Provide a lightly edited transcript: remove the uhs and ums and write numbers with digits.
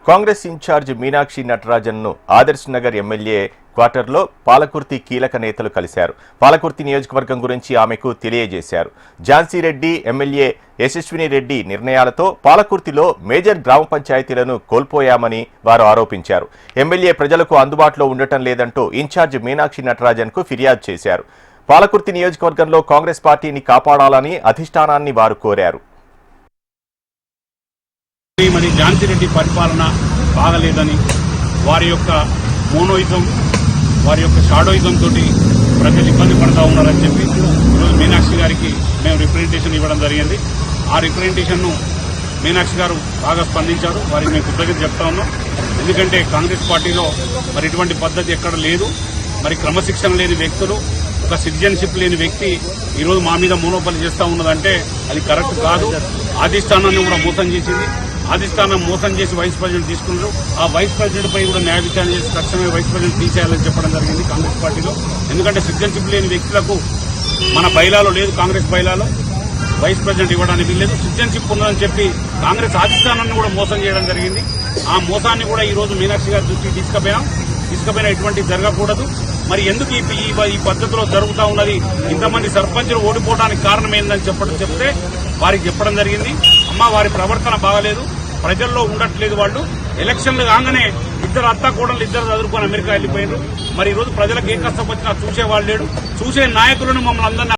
Congress incharge Meenakshi నటరాజన్ను Adarsh Nagar MLA క్వార్టర్లో పాలకుర్తి కీలక నేతలు కలిశారు. పాలకుర్తి నియోజకవర్గం గురించి ఆమెకు తెలియజేశారు. ఝాన్సీ రెడ్డి, ఎమ్మెల్యే యశస్విని రెడ్డి నిర్ణయాలతో పాలకుర్తిలో మేజర్ గ్రామ పంచాయతీలను కోల్పోయామని వారు ఆరోపించారు. ఎమ్మెల్యే ప్రజలకు అందుబాటులో ఉండటం లేదంటూ ఇన్ఛార్జ్ మీనాక్షి నటరాజన్కు ఫిర్యాదు చేశారు. పాలకుర్తి నియోజకవర్గంలో కాంగ్రెస్ పార్టీని కాపాడాలని అధిష్టానాన్ని వారు కోరారు. మరి ఝాన్సీ రెడ్డి పరిపాలన బాగలేదని, వారి యొక్క మోనోయిజం, వారి యొక్క షాడోయిజం తోటి ప్రజలు ఇబ్బంది పడుతూ ఉన్నారని చెప్పి ఈరోజు మీనాక్షి గారికి మేము రిప్రజెంటేషన్ ఇవ్వడం జరిగింది. ఆ రిప్రజెంటేషన్ను మీనాక్షి గారు బాగా స్పందించారు. వారికి మేము కృతజ్ఞత చెప్తా ఉన్నాం. ఎందుకంటే కాంగ్రెస్ పార్టీలో మరి ఇటువంటి పద్ధతి ఎక్కడ లేదు. మరి క్రమశిక్షణ లేని వ్యక్తులు, ఒక సిటిజన్షిప్ లేని వ్యక్తి ఈరోజు మా మీద మోనోపలి చేస్తూ ఉన్నదంటే అది కరెక్ట్ కాదు. అధిష్టానాన్ని కూడా మోసం చేసింది. అధిష్టానం మోసం చేసి వైస్ ప్రెసిడెంట్ తీసుకున్నారు. ఆ వైస్ ప్రెసిడెంట్ పై కూడా న్యాయ విచారణ చేసి తక్షణమే వైస్ ప్రెసిడెంట్ తీసేయాలని చెప్పడం జరిగింది కాంగ్రెస్ పార్టీలో. ఎందుకంటే సిటిజన్షిప్ లేని వ్యక్తులకు మన బైలాలో లేదు, కాంగ్రెస్ బైలాలో వైస్ ప్రెసిడెంట్ ఇవ్వడానికి వీల్లేదు. సిటిజన్షిప్ ఉందని చెప్పి కాంగ్రెస్ అధిష్టానాన్ని కూడా మోసం చేయడం జరిగింది. ఆ మోసాన్ని కూడా ఈ రోజు మీనాక్షి గారి దృష్టికి తీసుకుపోయినా ఇటువంటి జరగకూడదు. మరి ఎందుకు ఈ పద్ధతిలో జరుగుతూ ఉన్నది, ఇంతమంది సర్పంచులు ఓడిపోవడానికి కారణం ఏందని చెప్తే వారికి చెప్పడం జరిగింది. వారి ప్రవర్తన బాగలేదు, ప్రజల్లో ఉండట్లేదు. వాళ్ళు ఎలక్షన్లు కాగానే ఇద్దరు అత్తాకోడలు ఇద్దరు చదువుకొని అమెరికా వెళ్లిపోయారు. మరి ఈ రోజు ప్రజలకు ఏ కష్టం వచ్చినా చూసేవాళ్ళు లేడు. చూసే నాయకులను మమ్మల్ని అందరినీ